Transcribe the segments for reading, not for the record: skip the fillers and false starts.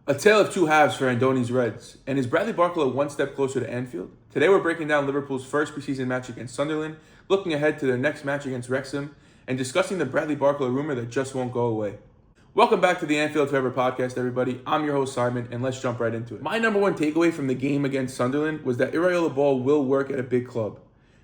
A tale of two halves for Andoni's Reds. And is Bradley Barcola one step closer to Anfield? Today we're breaking down Liverpool's first preseason match against Sunderland, looking ahead to their next match against Wrexham, and discussing the Bradley Barcola rumor that just won't go away. Welcome back to the Anfield Forever podcast, everybody. I'm your host, Simon, and let's jump right into it. My number one takeaway from the game against Sunderland was that Iraola ball will work at a big club.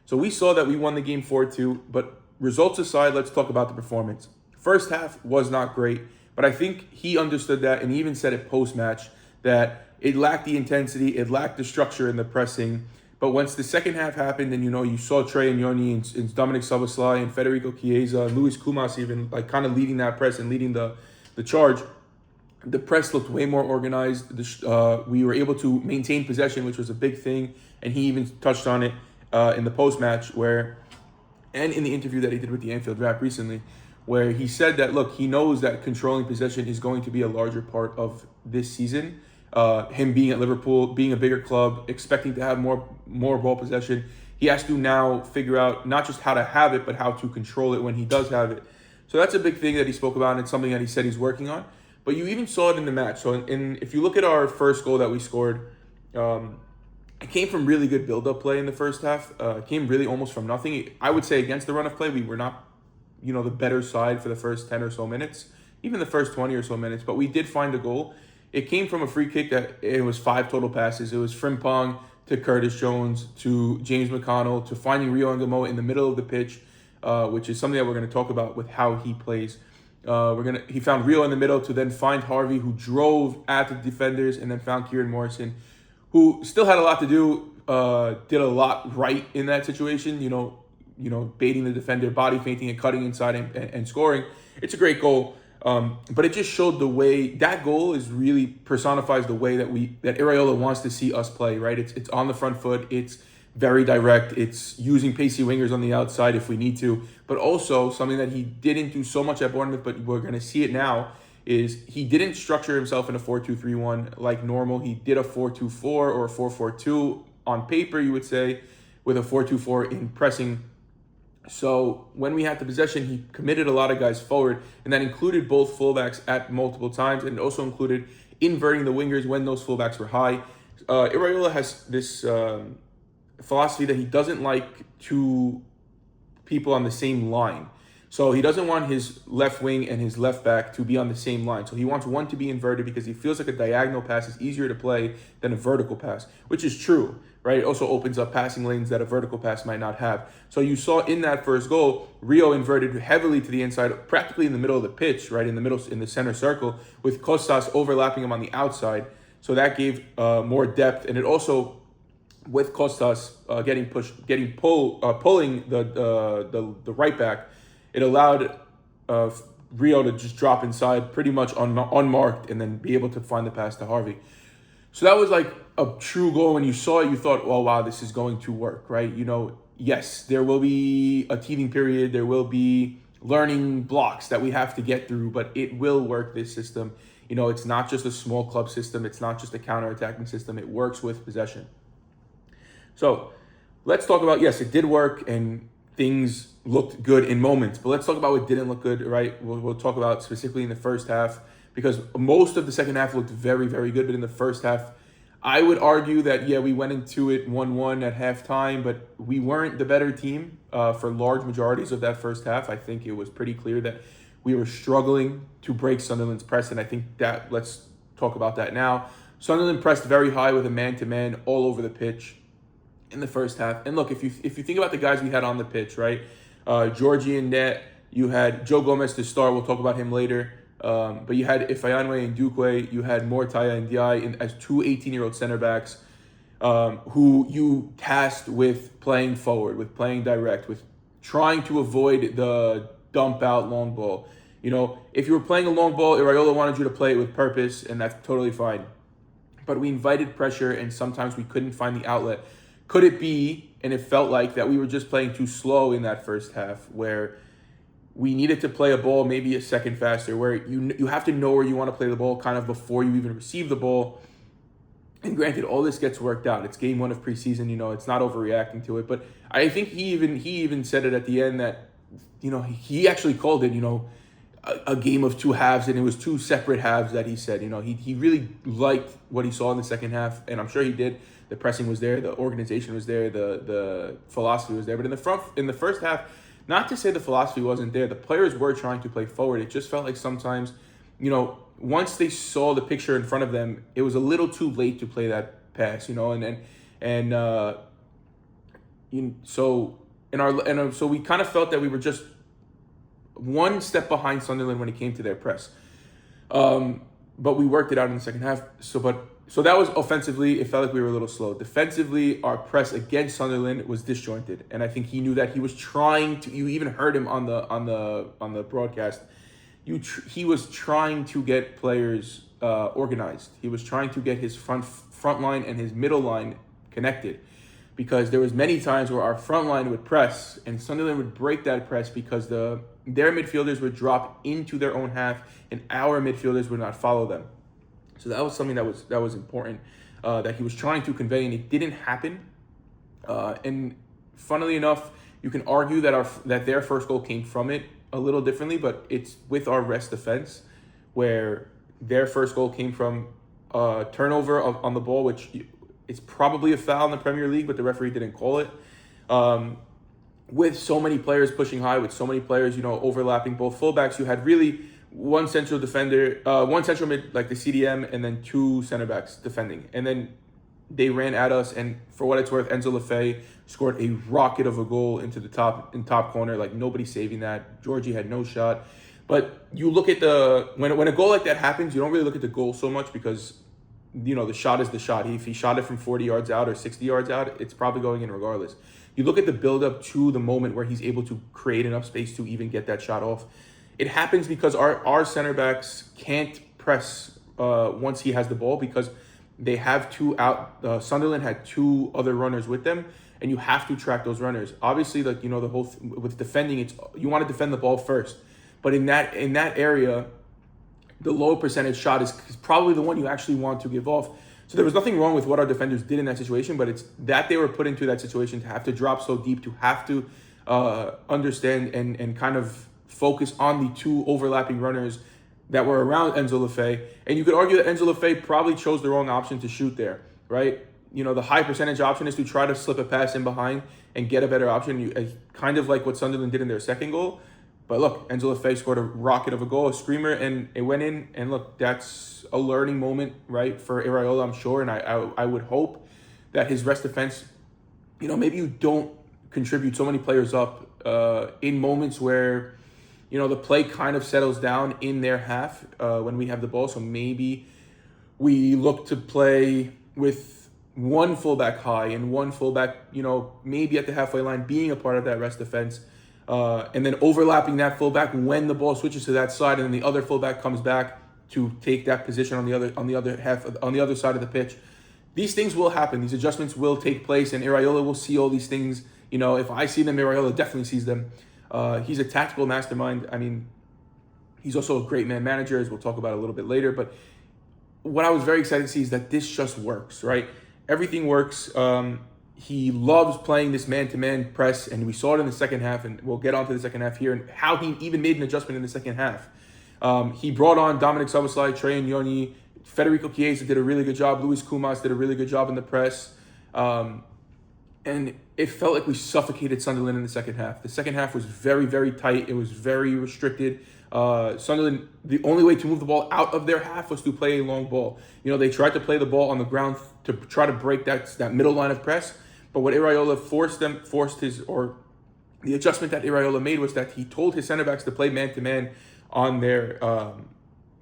So we saw that we won the game 4-2, but results aside, let's talk about the performance. First half was not great. But I think he understood that, and he even said it post-match, that it lacked the intensity, it lacked the structure in the pressing. But once the second half happened, and you saw Trey Nyoni and Dominic Szoboszlai and Federico Chiesa and Luis Koumas even kind of leading that press and leading the charge. The press looked way more organized. We were able to maintain possession, which was a big thing, and he even touched on it in the post-match and in the interview that he did with the Anfield Wrap recently, where he said that, look, he knows that controlling possession is going to be a larger part of this season. Him being at Liverpool, being a bigger club, expecting to have more ball possession, he has to now figure out not just how to have it, but how to control it when he does have it. So that's a big thing that he spoke about, and it's something that he said he's working on. But you even saw it in the match. So if you look at our first goal that we scored, it came from really good build-up play in the first half. It came really almost from nothing. I would say against the run of play, we were not the better side for the first 10 or so minutes, even the first 20 or so minutes, but we did find a goal. It came from a free kick that it was 5 total passes. It was Frimpong to Curtis Jones to James McConnell to finding Rio Ngamo in the middle of the pitch, which is something that we're going to talk about with how he plays. He found Rio in the middle to then find Harvey, who drove at the defenders, and then found Kieran Morrison, who still had a lot to do, did a lot right in that situation, baiting the defender, body feinting and cutting inside and scoring. It's a great goal. But it just showed the way that goal is really personifies the way that Iraola wants to see us play, right? It's on the front foot. It's very direct. It's using pacey wingers on the outside if we need to. But also something that he didn't do so much at Bournemouth, but we're going to see it now, is he didn't structure himself in a 4-2-3-1 like normal. He did a 4-2-4 or a 4-4-2 on paper, you would say, with a 4-2-4 in pressing. So when we had the possession, he committed a lot of guys forward, and that included both fullbacks at multiple times, and it also included inverting the wingers when those fullbacks were high. Iraola has this philosophy that he doesn't like two people on the same line. So he doesn't want his left wing and his left back to be on the same line. So he wants one to be inverted because he feels like a diagonal pass is easier to play than a vertical pass, which is true, right? It also opens up passing lanes that a vertical pass might not have. So you saw in that first goal, Rio inverted heavily to the inside, practically in the middle of the pitch, right? In the center circle, with Costas overlapping him on the outside. So that gave more depth, and it also, with Costas pulling the right back, it allowed Rio to just drop inside pretty much unmarked and then be able to find the pass to Harvey. So that was like a true goal. When you saw it, you thought, oh, wow, this is going to work, right? Yes, there will be a teething period. There will be learning blocks that we have to get through, but it will work, this system. It's not just a small club system. It's not just a counter-attacking system. It works with possession. So let's talk about, yes, it did work and things looked good in moments, but let's talk about what didn't look good, right? We'll talk about specifically in the first half, because most of the second half looked very, very good, but in the first half, I would argue that, we went into it 1-1 at halftime, but we weren't the better team for large majorities of that first half. I think it was pretty clear that we were struggling to break Sunderland's press, and I think that, let's talk about that now. Sunderland pressed very high with a man-to-man all over the pitch in the first half. And look, if you think about the guys we had on the pitch, right? Georgie and net, you had Joe Gomez to start. We'll talk about him later. But you had YNWA and Dukwe. You had Mortaya and Diaye as two 18-year-old center backs who you tasked with playing forward, with playing direct, with trying to avoid the dump out long ball. If you were playing a long ball, Iraola wanted you to play it with purpose, and that's totally fine. But we invited pressure, and sometimes we couldn't find the outlet. Could it be, and it felt like, that we were just playing too slow in that first half, where we needed to play a ball maybe a second faster, where you have to know where you want to play the ball kind of before you even receive the ball. And granted, all this gets worked out. It's game 1 of preseason, it's not overreacting to it. But I think he even said it at the end that, he actually called it, a game of two halves, and it was two separate halves that he said. He really liked what he saw in the second half, and I'm sure he did. The pressing was there, the organization was there, the philosophy was there. But in the first half, not to say the philosophy wasn't there, the players were trying to play forward. It just felt like sometimes, once they saw the picture in front of them, it was a little too late to play that pass, so we kind of felt that we were just one step behind Sunderland when it came to their press. But we worked it out in the second half. So that was offensively, it felt like we were a little slow. Defensively, our press against Sunderland was disjointed, and I think he knew that. He was trying to. You even heard him on the broadcast. He was trying to get players organized. He was trying to get his front line and his middle line connected, because there was many times where our front line would press and Sunderland would break that press because their midfielders would drop into their own half and our midfielders would not follow them. So that was something that was important that he was trying to convey, and it didn't happen. And funnily enough, you can argue that their first goal came from it a little differently, but it's with our rest defense, where their first goal came from a turnover on the ball, which it's probably a foul in the Premier League, but the referee didn't call it. With so many players pushing high, with so many players, overlapping both fullbacks, you had really one central defender, one central mid, like the CDM, and then two center backs defending. And then they ran at us, and for what it's worth, Enzo Lefebvre scored a rocket of a goal into the top corner, like nobody saving that. Georgie had no shot. But you look at when a goal like that happens, you don't really look at the goal so much, because the shot is the shot. If he shot it from 40 yards out or 60 yards out, it's probably going in regardless. You look at the build-up to the moment where he's able to create enough space to even get that shot off. It happens because our center backs can't press once he has the ball, because they have two out. Sunderland had two other runners with them, and you have to track those runners. Obviously, the whole with defending, it's you want to defend the ball first, but in that area, the low percentage shot is probably the one you actually want to give off. So there was nothing wrong with what our defenders did in that situation, but it's that they were put into that situation to have to drop so deep, to have to understand and kind of focus on the two overlapping runners that were around Enzo Lefebvre. And you could argue that Enzo Lefebvre probably chose the wrong option to shoot there, right? The high percentage option is to try to slip a pass in behind and get a better option, kind of like what Sunderland did in their second goal. But look, Enzo Lefebvre scored a rocket of a goal, a screamer, and it went in. And look, that's a learning moment, right, for Iraola, I'm sure. And I would hope that his rest defense, maybe you don't contribute so many players up in moments where, the play kind of settles down in their half when we have the ball. So maybe we look to play with one fullback high and one fullback, maybe at the halfway line, being a part of that rest defense. And then overlapping that fullback when the ball switches to that side, and then the other fullback comes back to take that position on the other side of the pitch. These things will happen. These adjustments will take place, and Iraola will see all these things. If I see them, Iraola definitely sees them. He's a tactical mastermind. I mean, he's also a great man manager, as we'll talk about a little bit later. But what I was very excited to see is that this just works, right? Everything works. He loves playing this man-to-man press, and we saw it in the second half, and we'll get on to the second half here, and how he even made an adjustment in the second half. He brought on Dominic Szoboszlai, Trey Nyoni, Federico Chiesa did a really good job, Luis Koumas did a really good job in the press, and it felt like we suffocated Sunderland in the second half. The second half was very, very tight. It was very restricted. Sunderland, the only way to move the ball out of their half was to play a long ball. They tried to play the ball on the ground to try to break that middle line of press. But what Iraola the adjustment that Iraola made was that he told his center backs to play man-to-man on their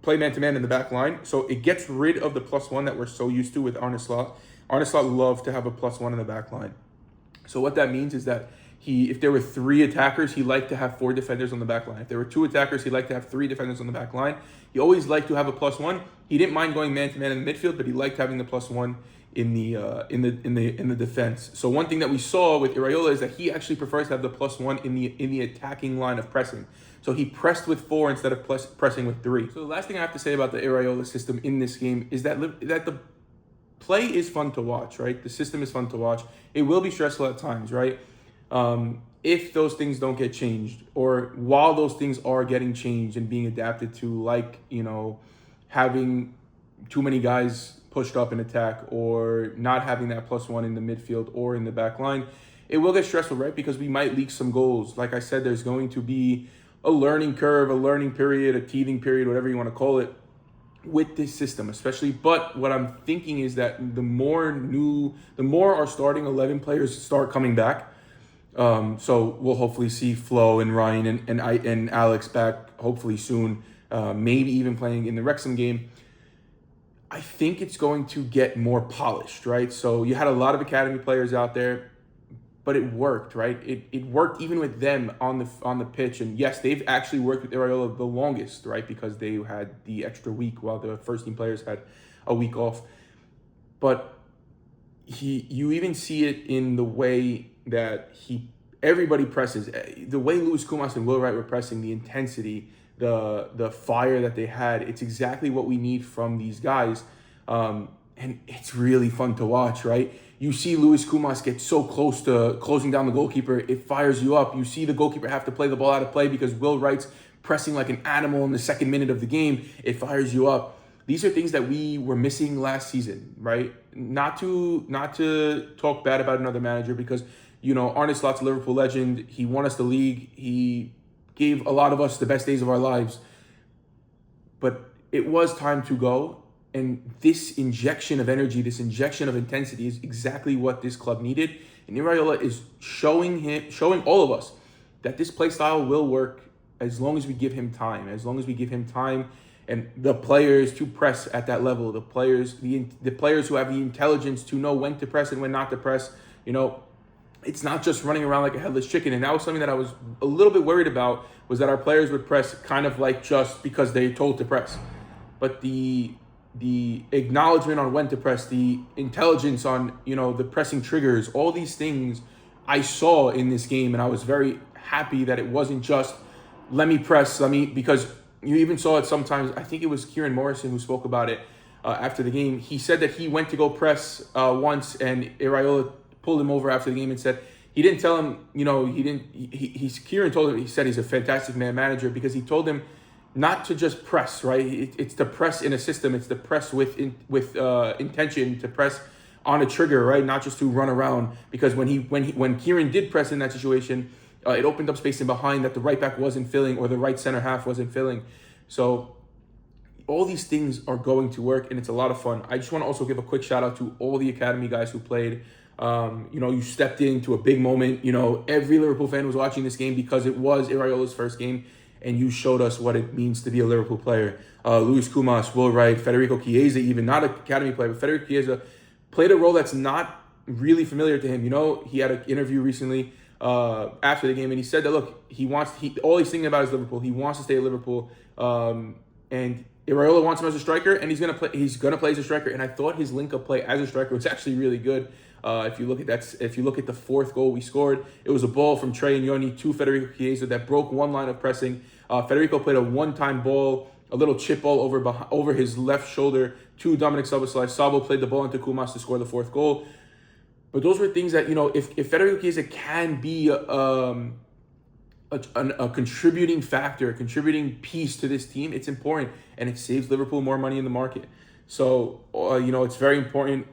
play man-to-man in the back line. So it gets rid of the +1 that we're so used to with Arne Slot. Arne Slot loved to have a +1 in the back line. So what that means is that if there were 3 attackers, he liked to have 4 defenders on the back line. If there were 2 attackers, he liked to have 3 defenders on the back line. He always liked to have a +1. He didn't mind going man-to-man in the midfield, but he liked having the +1 in the defense. So one thing that we saw with Iraola is that he actually prefers to have the +1 in the attacking line of pressing. So he pressed with 4 instead of pressing with 3. So the last thing I have to say about the Iraola system in this game is that the play is fun to watch, right? The system is fun to watch. It will be stressful at times, right? if those things don't get changed, or while those things are getting changed and being adapted to, like, having too many guys pushed up in attack, or not having that +1 in the midfield or in the back line, it will get stressful, right? Because we might leak some goals. Like I said, there's going to be a learning curve, a learning period, a teething period, whatever you want to call it, with this system especially. But what I'm thinking is that the more our starting 11 players start coming back, so we'll hopefully see Flo and Ryan and Alex back hopefully soon, maybe even playing in the Wrexham game. I think it's going to get more polished, right? So you had a lot of academy players out there, but it worked, right? It worked even with them on the pitch. And yes, they've actually worked with Iraola the longest, right? Because they had the extra week while the first team players had a week off. But you even see it in the way that everybody presses. The way Lewis Koumas and Will Wright were pressing, the intensity, the fire that they had, it's exactly what we need from these guys. And it's really fun to watch, right? You see Lewis Koumas get so close to closing down the goalkeeper, it fires you up. You see the goalkeeper have to play the ball out of play because Will Wright's pressing like an animal in the second minute of the game. It fires you up. These are things that we were missing last season, right? Not to talk bad about another manager, because, Arne Slot's a Liverpool legend. He won us the league. He gave a lot of us the best days of our lives. But it was time to go. And this injection of energy, this injection of intensity is exactly what this club needed. And Iraola is showing all of us that this play style will work as long as we give him time. As long as we give him time and the players to press at that level, the players who have the intelligence to know when to press and when not to press. It's not just running around like a headless chicken. And that was something that I was a little bit worried about, was that our players would press kind of like just because they're told to press. But the acknowledgement on when to press, the intelligence on, the pressing triggers, all these things I saw in this game. And I was very happy that it wasn't just, because you even saw it sometimes. I think it was Kieran Morrison who spoke about it after the game. He said that he went to go press once, and Iraola pulled him over after the game and said, he didn't tell him, Kieran told him, he said he's a fantastic manager, because he told him not to just press, right? It's to press in a system. It's to press with intention, to press on a trigger, right? Not just to run around. Because when Kieran did press in that situation, it opened up space in behind that the right back wasn't filling, or the right center half wasn't filling. So all these things are going to work, and it's a lot of fun. I just want to also give a quick shout out to all the academy guys who played. You stepped into a big moment. Every Liverpool fan was watching this game because it was Iraola's first game, and you showed us what it means to be a Liverpool player. Luis Koumas, Will Wright, Federico Chiesa, even not an academy player, but Federico Chiesa played a role that's not really familiar to him. He had an interview recently after the game, and he said that, look, all he's thinking about is Liverpool. He wants to stay at Liverpool, and Iraola wants him as a striker, and he's gonna play as a striker. And I thought his link-up play as a striker was actually really good. If you look at the fourth goal we scored, it was a ball from Trey Nyoni to Federico Chiesa that broke one line of pressing. Federico played a one-time ball, a little chip ball over his left shoulder to Dominic Szoboszlai. Sabo played the ball into Koumas to score the fourth goal. But those were things that, if Federico Chiesa can be a contributing factor, a contributing piece to this team, it's important, and it saves Liverpool more money in the market. So, it's very important.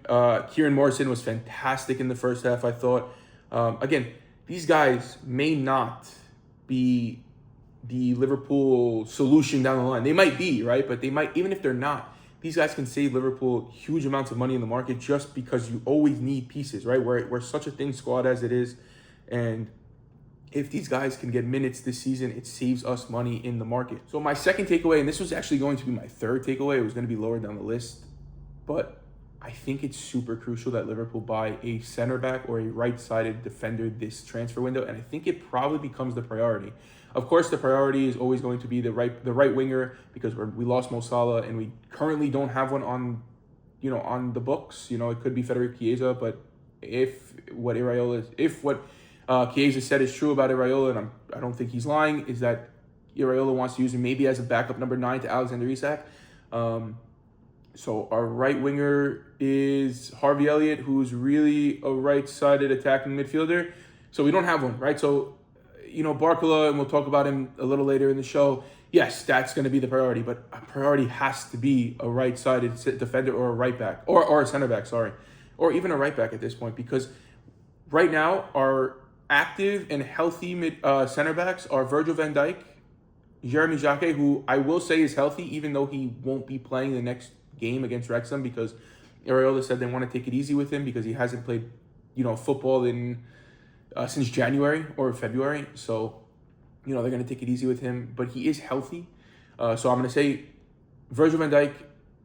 Kieran Morrison was fantastic in the first half, I thought. Again, these guys may not be the Liverpool solution down the line. They might be, right? But they might, even if they're not, these guys can save Liverpool huge amounts of money in the market, just because you always need pieces, right? We're such a thin squad as it is. And if these guys can get minutes this season, it saves us money in the market. So my second takeaway, and this was actually going to be my third takeaway, it was going to be lower down the list, but I think it's super crucial that Liverpool buy a center back or a right-sided defender this transfer window, and I think it probably becomes the priority. Of course, the priority is always going to be the right winger, because we lost Mo Salah, and we currently don't have one on the books. It could be Federico Chiesa, but if what Chiesa said is true about Iraola, and I don't think he's lying, is that Iraola wants to use him maybe as a backup number 9 to Alexander Isak. So our right winger is Harvey Elliott, who's really a right-sided attacking midfielder. So we don't have one, right? So Barcola, and we'll talk about him a little later in the show. Yes, that's going to be the priority, but a priority has to be a right-sided defender or a right back, or a center back, sorry, or even a right back at this point, because right now our active and healthy center backs are Virgil van Dijk, Jeremy Jacquet, who I will say is healthy, even though he won't be playing the next game against Wrexham because Iraola said they want to take it easy with him because he hasn't played, football in since January or February. So, they're going to take it easy with him, but he is healthy. So I'm going to say Virgil van Dijk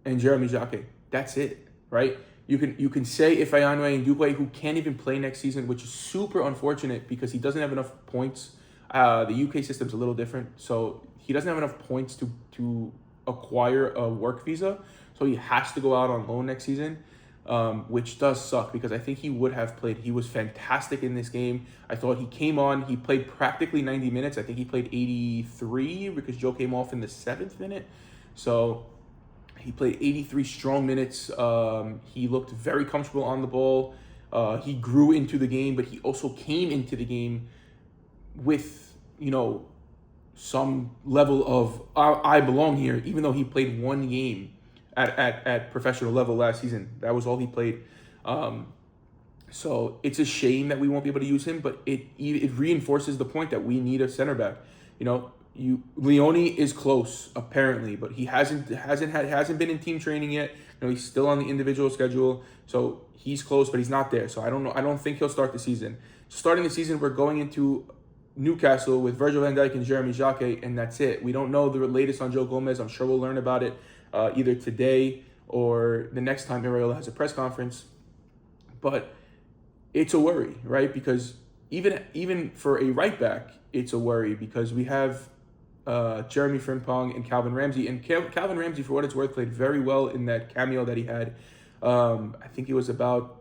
and Jeremy Jacquet. That's it, right? You can say if YNWA and who can't even play next season, which is super unfortunate because he doesn't have enough points. The UK system's a little different, so he doesn't have enough points to acquire a work visa, so he has to go out on loan next season, which does suck because I think he would have played. He was fantastic in this game. I thought he came on. He played practically 90 minutes. I think he played 83 because Joe came off in the 7th minute. So he played 83 strong minutes. He looked very comfortable on the ball. He grew into the game, but he also came into the game with, some level of I belong here, even though he played one game at professional level last season. That was all he played. So it's a shame that we won't be able to use him, but it reinforces the point that we need a center back. Nyoni is close apparently, but he hasn't been in team training yet. He's still on the individual schedule, so he's close, but he's not there. So I don't know. I don't think he'll start the season. Starting the season, we're going into Newcastle with Virgil van Dijk and Jeremy Jacquet, and that's it. We don't know the latest on Joe Gomez. I'm sure we'll learn about it either today or the next time Iraola has a press conference. But it's a worry, right? Because even for a right back, it's a worry because we have Jeremy Frimpong and Calvin Ramsey. And Calvin Ramsey, for what it's worth, played very well in that cameo that he had. I think it was about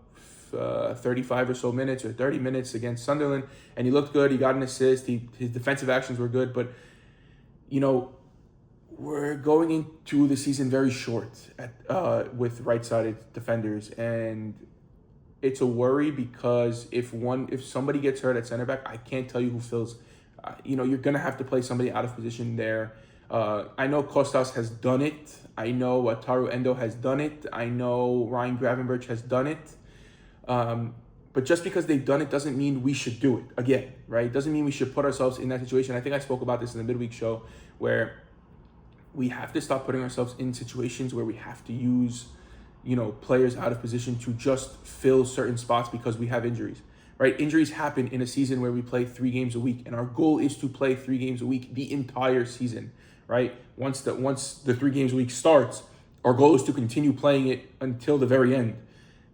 35 or so minutes or 30 minutes against Sunderland, and he looked good. He got an assist. His defensive actions were good, but we're going into the season very short with right-sided defenders, and it's a worry because if somebody gets hurt at center back, I can't tell you who fills. You're gonna have to play somebody out of position there. I know Kostas has done it. I know Wataru Endo has done it. I know Ryan Gravenberch has done it. But just because they've done it doesn't mean we should do it again, right? It doesn't mean we should put ourselves in that situation. I think I spoke about this in the midweek show where we have to stop putting ourselves in situations where we have to use, players out of position to just fill certain spots because we have injuries, right? Injuries happen in a season where we play 3 games a week, and our goal is to play 3 games a week the entire season, right? Once the 3 games a week starts, our goal is to continue playing it until the very end.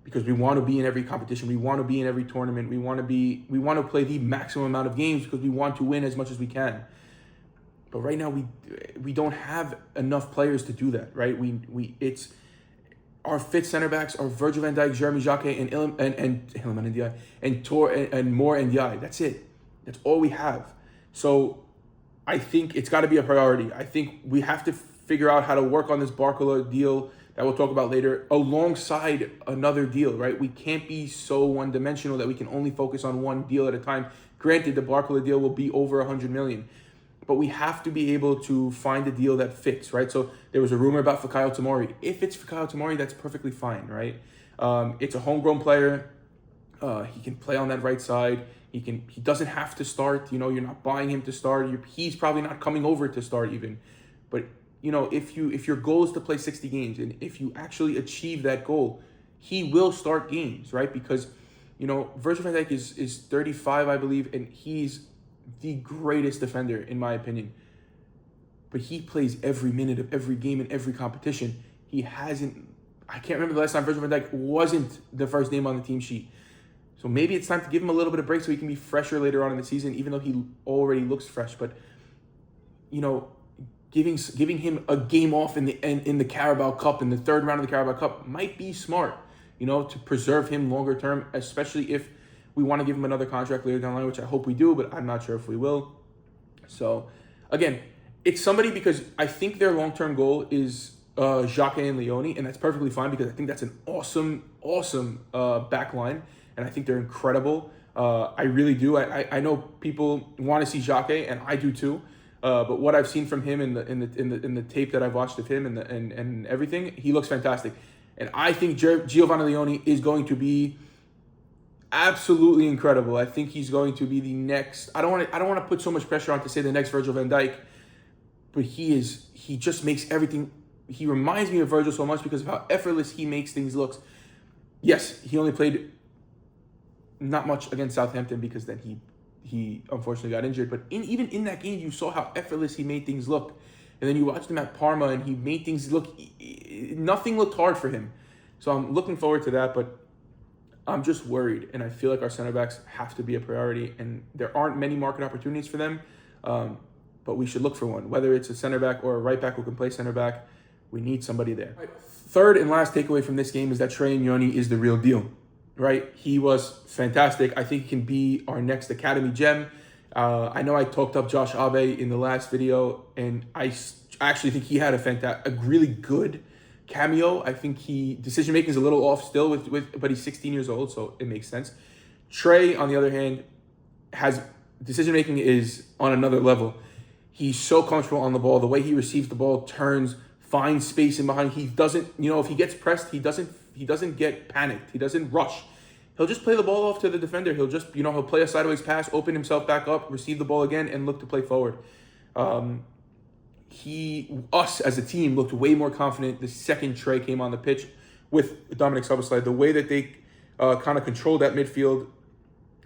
Because we want to be in every competition, we want to be in every tournament, we want to play the maximum amount of games because we want to win as much as we can. But right now we don't have enough players to do that, right? It's our fit center backs are Virgil van Dijk, Jeremy Jacquet, and Moore and Ndiaye. That's it. That's all we have. So I think it's got to be a priority. I think we have to figure out how to work on this Barcola deal that we'll talk about later, alongside another deal, right? We can't be so one-dimensional that we can only focus on one deal at a time. Granted, the Barcola deal will be over $100 million, but we have to be able to find a deal that fits, right? So there was a rumor about Fikayo Tomori. If it's Fikayo Tomori, that's perfectly fine, right? It's a homegrown player. He can play on that right side. He doesn't have to start. You're not buying him to start. He's probably not coming over to start even, but if your goal is to play 60 games and if you actually achieve that goal, he will start games, right? Because, Virgil van Dijk is 35, I believe, and he's the greatest defender in my opinion. But he plays every minute of every game in every competition. I can't remember the last time Virgil van Dijk wasn't the first name on the team sheet. So maybe it's time to give him a little bit of break so he can be fresher later on in the season, even though he already looks fresh. But, giving him a game off in the Carabao Cup, in the 3rd round of the Carabao Cup, might be smart, to preserve him longer term, especially if we want to give him another contract later down the line, which I hope we do, but I'm not sure if we will. So, again, it's somebody because I think their long-term goal is Jacquet and Nyoni, and that's perfectly fine because I think that's an awesome back line, and I think they're incredible. I really do. I know people want to see Xhaka, and I do too. But what I've seen from him in the tape that I've watched of him and everything, he looks fantastic. And I think Giovanni Leone is going to be absolutely incredible. I think he's going to be the next. I don't want to put so much pressure on to say the next Virgil van Dijk, but he just makes everything. He reminds me of Virgil so much because of how effortless he makes things look. Yes, he only played not much against Southampton because then he unfortunately got injured. But even in that game, you saw how effortless he made things look. And then you watched him at Parma, and he made things look. Nothing looked hard for him. So I'm looking forward to that, but I'm just worried, and I feel like our center backs have to be a priority, and there aren't many market opportunities for them. But we should look for one, whether it's a center back or a right back who can play center back. We need somebody there. Right. Third and last takeaway from this game is that Trey Nyoni is the real deal, right? He was fantastic. I think he can be our next academy gem. I know I talked up Josh Abe in the last video, and I actually think he had a really good cameo. I think decision making is a little off still but he's 16 years old, so it makes sense. Trey, on the other hand, has decision making is on another level. He's so comfortable on the ball. The way he receives the ball, turns, finds space in behind. He doesn't, if he gets pressed, he doesn't get panicked. He doesn't rush. He'll just play the ball off to the defender. He'll just, he'll play a sideways pass, open himself back up, receive the ball again, and look to play forward. Us as a team looked way more confident the second Trey came on the pitch with Dominic Szoboszlai. The way that they kind of controlled that midfield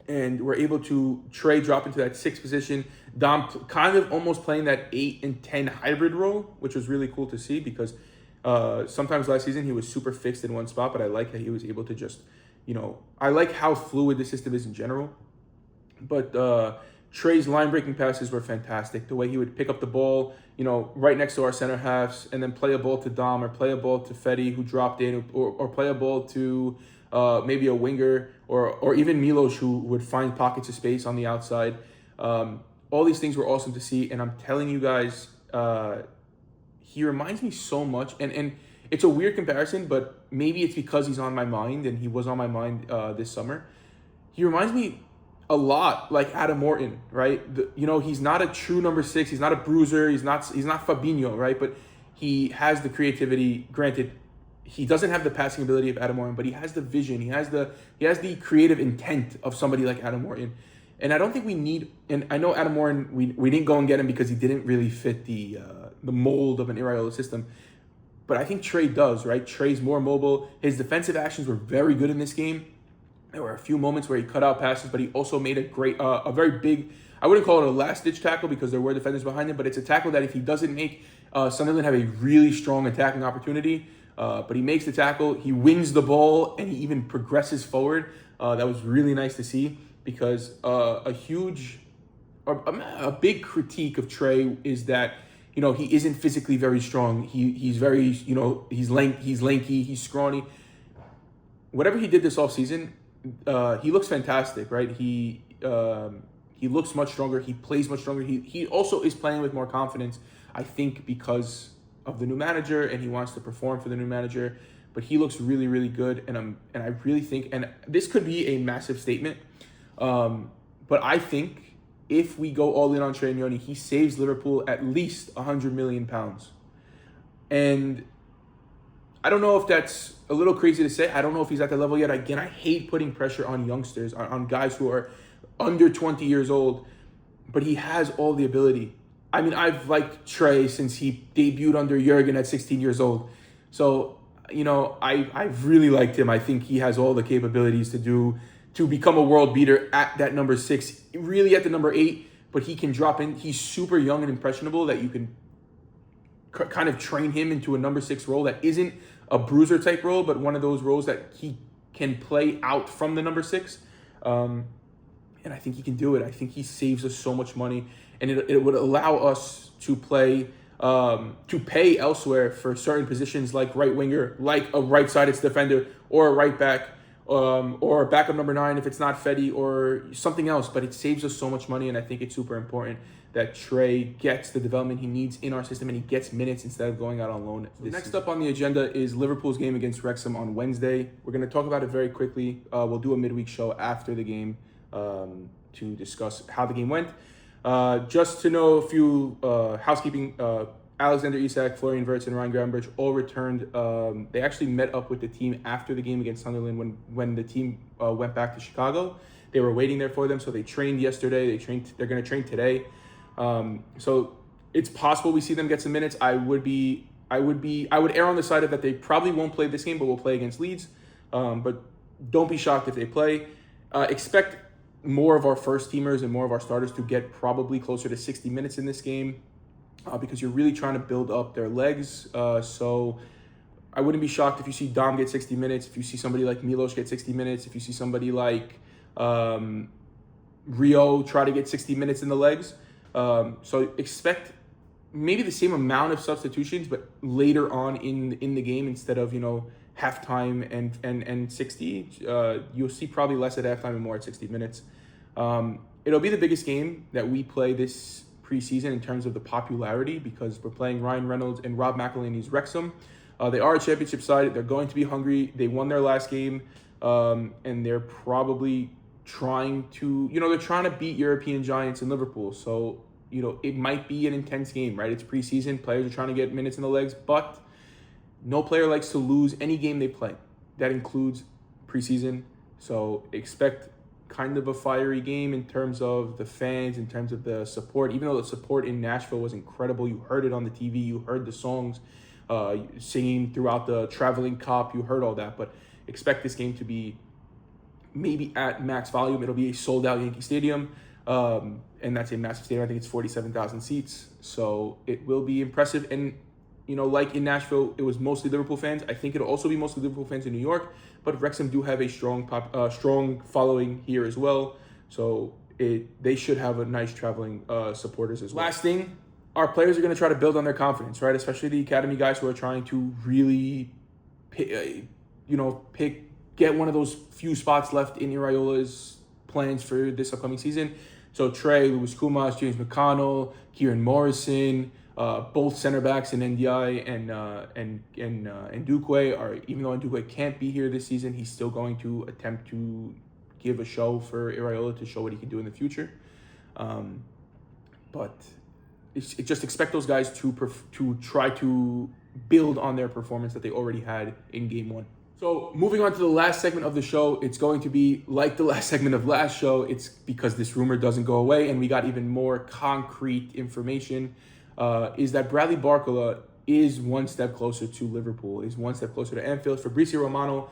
and were able to Trey drop into that 6th position. Dom kind of almost playing that 8 and 10 hybrid role, which was really cool to see because sometimes last season he was super fixed in one spot, but I like that he was able to just, I like how fluid the system is in general. But Trey's line-breaking passes were fantastic. The way he would pick up the ball, right next to our center halves and then play a ball to Dom or play a ball to Fetty who dropped in or play a ball to maybe a winger or even Milos who would find pockets of space on the outside. All these things were awesome to see. And I'm telling you guys, he reminds me so much. And it's a weird comparison, but maybe it's because he's on my mind and he was on my mind this summer. He reminds me a lot like Adam Morton, right? He's not a true number 6. He's not a bruiser. He's not Fabinho, right? But he has the creativity. Granted, he doesn't have the passing ability of Adam Morton, but he has the vision. He has the creative intent of somebody like Adam Morton. And I don't think we need. And I know Adam Morton. We didn't go and get him because he didn't really fit the mold of an Iraola system. But I think Trey does, right? Trey's more mobile. His defensive actions were very good in this game. There were a few moments where he cut out passes, but he also made a very big, I wouldn't call it a last-ditch tackle because there were defenders behind him, but it's a tackle that if he doesn't make, Sunderland have a really strong attacking opportunity. But he makes the tackle, he wins the ball, and he even progresses forward. That was really nice to see because a big critique of Trey is that, he isn't physically very strong. He's very, he's lanky, he's scrawny. Whatever he did this offseason, he looks fantastic, right? He looks much stronger. He plays much stronger. He also is playing with more confidence, I think, because of the new manager, and he wants to perform for the new manager. But he looks really, really good, and I really think, and this could be a massive statement, but I think if we go all in on Trey Nyoni, he saves Liverpool at least £100 million. And I don't know if that's a little crazy to say. I don't know if he's at that level yet. Again, I hate putting pressure on youngsters, on guys who are under 20 years old, but he has all the ability. I mean, I've liked Trey since he debuted under Jurgen at 16 years old. So, I've really liked him. I think he has all the capabilities to become a world beater at that number 6, really at the number 8, but he can drop in. He's super young and impressionable that you can kind of train him into a number 6 role that isn't a bruiser type role, but one of those roles that he can play out from the number 6. And I think he can do it. I think he saves us so much money, and it would allow us to play, to pay elsewhere for certain positions like right winger, like a right-sided defender, or a right back, or a backup number 9 if it's not Fetty, or something else. But it saves us so much money, and I think it's super important that Trey gets the development he needs in our system and he gets minutes instead of going out on loan. Next up on the agenda is Liverpool's game against Wrexham on Wednesday. We're going to talk about it very quickly. We'll do a midweek show after the game. to discuss how the game went. Just to know a few housekeeping, Alexander Isak, Florian Wirtz, and Ryan Gravenberch all returned. They actually met up with the team after the game against Sunderland when the team went back to Chicago. They were waiting there for them, so they trained yesterday. They're going to train today. So it's possible we see them get some minutes. I would err on the side of that they probably won't play this game, but will play against Leeds. But don't be shocked if they play. Expect more of our first teamers and more of our starters to get probably closer to 60 minutes in this game because you're really trying to build up their legs. So I wouldn't be shocked if you see Dom get 60 minutes, if you see somebody like Milos get 60 minutes, if you see somebody like Rio try to get 60 minutes in the legs. So expect maybe the same amount of substitutions, but later on in the game instead of, halftime and 60. You'll see probably less at halftime and more at 60 minutes. It'll be the biggest game that we play this preseason in terms of the popularity because we're playing Ryan Reynolds and Rob McElhenney's Wrexham. They are a championship side. They're going to be hungry. They won their last game, and they're probably trying to beat European giants in Liverpool. So, it might be an intense game, right? It's preseason. Players are trying to get minutes in the legs, but no player likes to lose any game they play. That includes preseason. So expect kind of a fiery game in terms of the fans, in terms of the support. Even though the support in Nashville was incredible, you heard it on the TV, you heard the songs singing throughout the traveling cop, you heard all that. But expect this game to be maybe at max volume. It'll be a sold-out Yankee Stadium, and that's a massive stadium. I think it's 47,000 seats. So it will be impressive. And like in Nashville, it was mostly Liverpool fans. I think it'll also be mostly Liverpool fans in New York, but Wrexham do have a strong following here as well. So they should have a nice traveling supporters as well. Last thing, our players are going to try to build on their confidence, right? Especially the academy guys who are trying to really, get one of those few spots left in Iraola's plans for this upcoming season. So Trey, Koumas, James McConnell, Kieran Morrison. Both center backs in NDI and Ndukwe are, even though Ndukwe can't be here this season, he's still going to attempt to give a show for Iraola to show what he can do in the future. But just expect those guys to try to build on their performance that they already had in game one. So moving on to the last segment of the show, it's going to be like the last segment of last show. It's because this rumor doesn't go away and we got even more concrete information. Is that Bradley Barcola is one step closer to Liverpool, is one step closer to Anfield. Fabrizio Romano,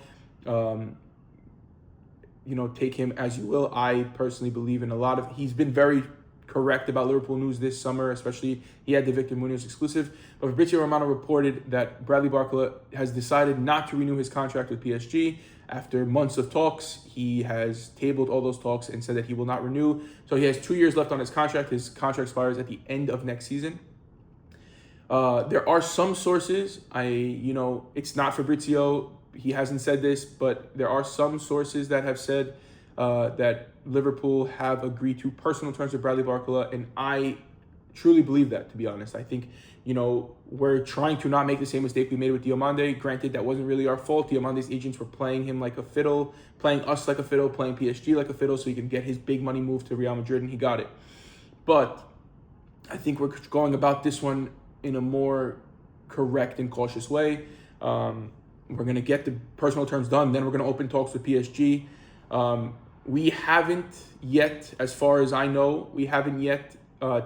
take him as you will. I personally believe in he's been very correct about Liverpool news this summer, especially he had the Victor Munoz exclusive. But Fabrizio Romano reported that Bradley Barcola has decided not to renew his contract with PSG. After months of talks, he has tabled all those talks and said that he will not renew. So he has 2 years left on his contract. His contract expires at the end of next season. There are some sources, it's not Fabrizio, he hasn't said this, but there are some sources that have said that Liverpool have agreed to personal terms with Bradley Barcola, and I truly believe that, to be honest. I think, we're trying to not make the same mistake we made with Diomande. Granted, that wasn't really our fault. Diomande's agents were playing him like a fiddle, playing us like a fiddle, playing PSG like a fiddle so he can get his big money move to Real Madrid, and he got it. But I think we're going about this one in a more correct and cautious way. We're going to get the personal terms done. Then we're going to open talks with PSG. We haven't yet, as far as I know,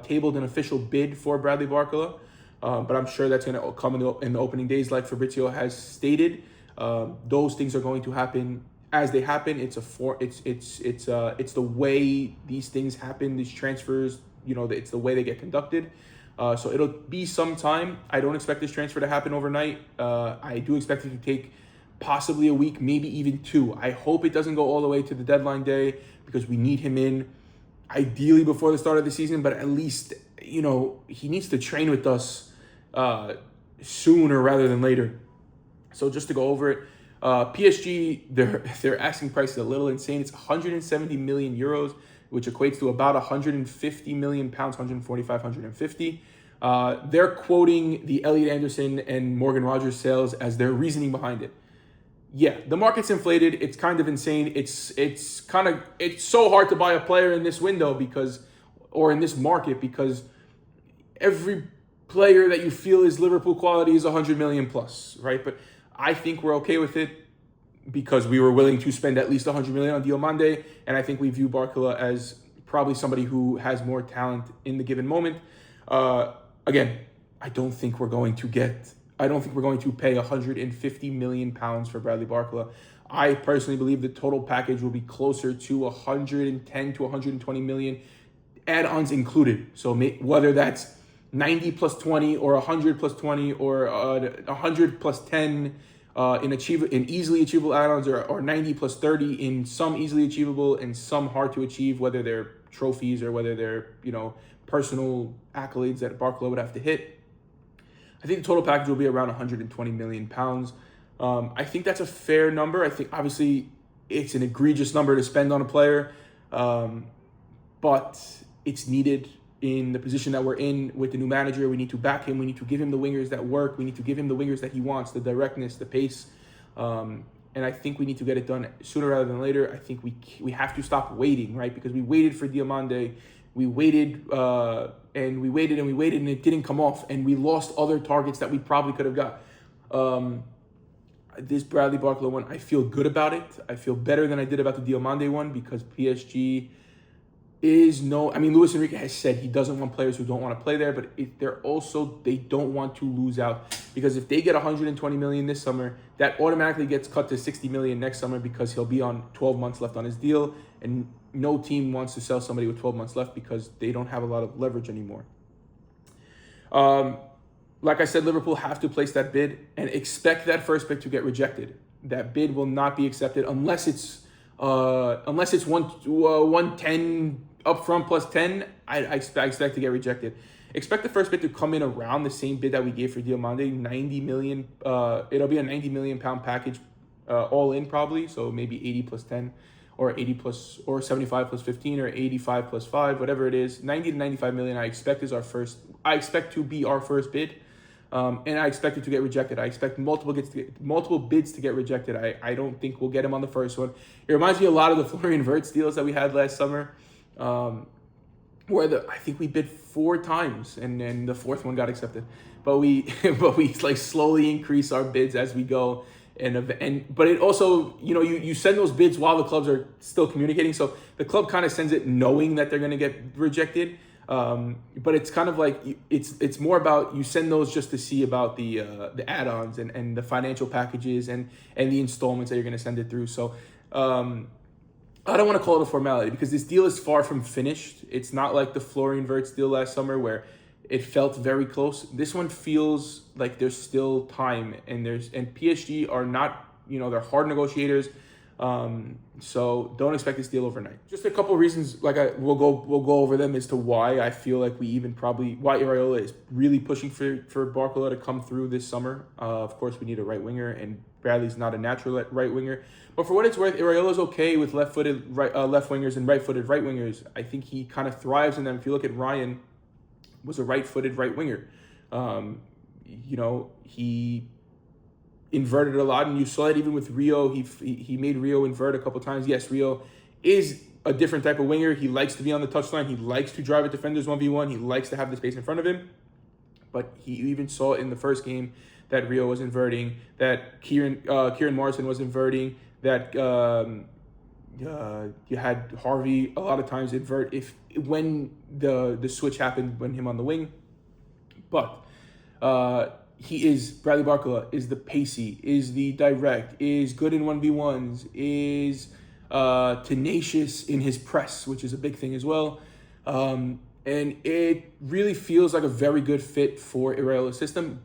tabled an official bid for Bradley Barcola. But I'm sure that's going to come in the opening days, like Fabrizio has stated. Those things are going to happen as they happen. It's the way these things happen. These transfers, it's the way they get conducted. So it'll be some time. I don't expect this transfer to happen overnight. I do expect it to take possibly a week, maybe even 2. I hope it doesn't go all the way to the deadline day because we need him in ideally before the start of the season, but at least, he needs to train with us sooner rather than later. So just to go over it, PSG, their asking price is a little insane. It's 170 million euros, which equates to about 150 million pounds, 145, 150. They're quoting the Elliot Anderson and Morgan Rogers sales as their reasoning behind it. yeah, the market's inflated. It's kind of insane. It's so hard to buy a player in this window or in this market because every player that you feel is Liverpool quality is 100 million plus, right? But I think we're okay with it because we were willing to spend at least 100 million on Diomande, and I think we view Barcola as probably somebody who has more talent in the given moment. Again, I don't think we're going to pay 150 million pounds for Bradley Barcola. I personally believe the total package will be closer to 110 to 120 million, add-ons included. So whether that's 90 plus 20 or 100 plus 20 or 100 plus 10 in easily achievable add-ons or 90 plus 30 in some easily achievable and some hard to achieve, whether they're trophies or whether they're, personal accolades that Barcola would have to hit. I think the total package will be around 120 million pounds. I think that's a fair number. I think obviously it's an egregious number to spend on a player, but it's needed in the position that we're in with the new manager. We need to back him. We need to give him the wingers that work. We need to give him the wingers that he wants, the directness, the pace. And I think we need to get it done sooner rather than later. I think we have to stop waiting, right? Because we waited for Diomande. We waited and we waited and we waited and it didn't come off. And we lost other targets that we probably could have got. This Bradley Barcola one, I feel good about it. I feel better than I did about the Diomande one because PSG Luis Enrique has said he doesn't want players who don't want to play there, but they don't want to lose out because if they get 120 million this summer, that automatically gets cut to 60 million next summer because he'll be on 12 months left on his deal, and no team wants to sell somebody with 12 months left because they don't have a lot of leverage anymore. Like I said, Liverpool have to place that bid and expect that first pick to get rejected. That bid will not be accepted unless it's 110 up front plus 10. I expect to get rejected. Expect the first bid to come in around the same bid that we gave for Diomande, 90 million. It'll be a 90 million pound package, all in probably. So maybe 80 plus 10, or 80 plus, or 75 plus 15, or 85 plus 5, whatever it is. 90 to 95 million. I expect to be our first bid. And I expect it to get rejected. I expect multiple bids to get rejected. I don't think we'll get him on the first one. It reminds me a lot of the Florian Wirtz deals that we had last summer, where I think we bid 4 times and then the fourth one got accepted. But we like slowly increase our bids as we go. But it also, you send those bids while the clubs are still communicating. So the club kind of sends it knowing that they're going to get rejected. But it's kind of like it's more about you send those just to see about the add-ons and the financial packages and the installments that you're going to send it through. So I don't want to call it a formality because this deal is far from finished. It's not like the Florian Wirtz deal last summer where it felt very close. This one feels like there's still time and PSG are not, they're hard negotiators. So don't expect this deal overnight. Just a couple of reasons, we'll go over them as to why I feel like why Iraola is really pushing for Barcola to come through this summer. Of course, we need a right winger, and Bradley's not a natural right winger. But for what it's worth, Iraola's okay with left-footed left wingers and right-footed right wingers. I think he kind of thrives in them. If you look at Ryan, was a right-footed right winger. He inverted a lot, and you saw it even with Rio. He made Rio invert a couple times. Yes, Rio is a different type of winger. He likes to be on the touchline. He likes to drive at defenders 1v1. He likes to have the space in front of him. But he even saw in the first game that Rio was inverting, that Kieran Morrison was inverting, that you had Harvey a lot of times invert when the switch happened when him on the wing. But Bradley Barcola is the pacey, is the direct, is good in 1v1s, is tenacious in his press, which is a big thing as well. And it really feels like a very good fit for Iraola's system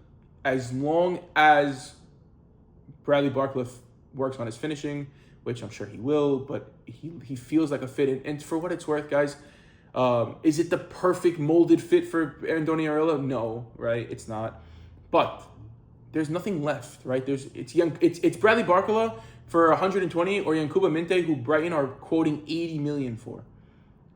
as long as Bradley Barcola works on his finishing, which I'm sure he will, but he feels like a fit. And for what it's worth, guys, is it the perfect molded fit for Andoni Iraola? No, right? It's not. But there's nothing left, right? It's Bradley Barcola for 120 or Yankuba Minte, who Brighton are quoting 80 million for.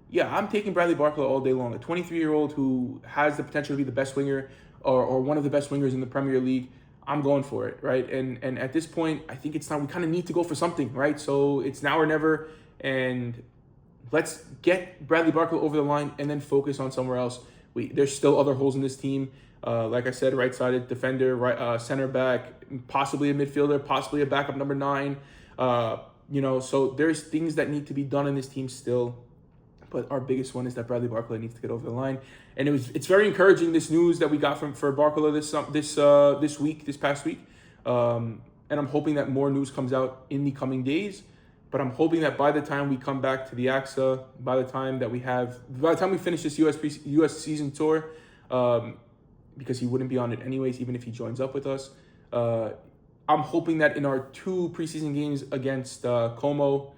Yeah, I'm taking Bradley Barcola all day long. A 23-year-old who has the potential to be the best winger or one of the best wingers in the Premier League. I'm going for it, right? And at this point, I think it's time. We kind of need to go for something, right? So it's now or never, and let's get Bradley Barcola over the line and then focus on somewhere else. There's still other holes in this team. Like I said, right-sided defender, center back, possibly a midfielder, possibly a backup number 9. So there's things that need to be done in this team still. But our biggest one is that Bradley Barcola needs to get over the line, and it's very encouraging, this news that we got for Barcola this past week, and I'm hoping that more news comes out in the coming days. But I'm hoping that by the time we come back to the AXA, by the time we finish this US season tour, because he wouldn't be on it anyways, even if he joins up with us, I'm hoping that in our 2 preseason games against Como.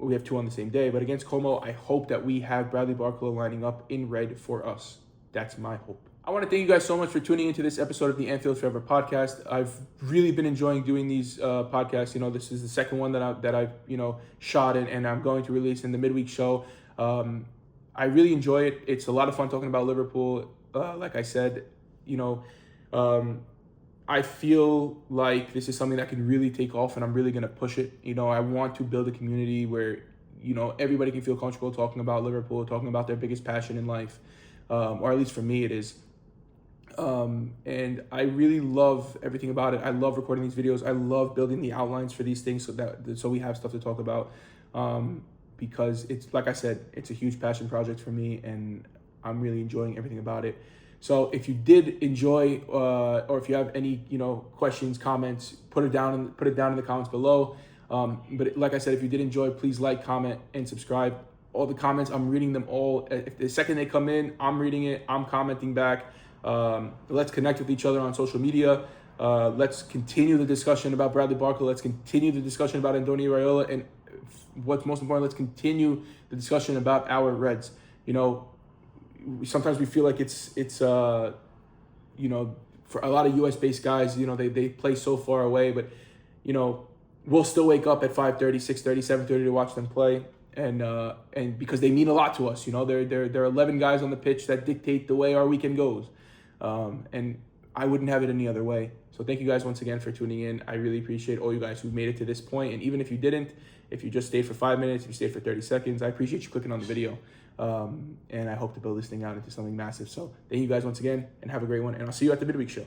We have 2 on the same day, but against Como, I hope that we have Bradley Barcola lining up in red for us. That's my hope. I want to thank you guys so much for tuning into this episode of the Anfield Forever podcast. I've really been enjoying doing these podcasts. This is the second one that I've shot and I'm going to release in the midweek show. I really enjoy it. It's a lot of fun talking about Liverpool. Like I said, I feel like this is something that can really take off, and I'm really going to push it. I want to build a community where, everybody can feel comfortable talking about Liverpool, talking about their biggest passion in life, or at least for me it is. And I really love everything about it. I love recording these videos. I love building the outlines for these things so we have stuff to talk about, because it's, like I said, it's a huge passion project for me, and I'm really enjoying everything about it. So if you did enjoy, or if you have any, questions, comments, put it down in the comments below. But like I said, if you did enjoy, please like, comment, and subscribe. All the comments, I'm reading them all. If the second they come in, I'm reading it. I'm commenting back. Let's connect with each other on social media. Let's continue the discussion about Bradley Barcola. Let's continue the discussion about Andoni Iraola, and what's most important, let's continue the discussion about our Reds. Sometimes we feel like it's for a lot of US-based guys, they play so far away, but we'll still wake up at 5:30, 6:30, 7:30 to watch them play, and because they mean a lot to us. There are 11 guys on the pitch that dictate the way our weekend goes, and I wouldn't have it any other way. So thank you guys once again for tuning in. I really appreciate all you guys who made it to this point, and even if you didn't, if you just stayed for 5 minutes, if you stayed for 30 seconds, I appreciate you clicking on the video. And I hope to build this thing out into something massive. So thank you guys once again, and have a great one. And I'll see you at the midweek show.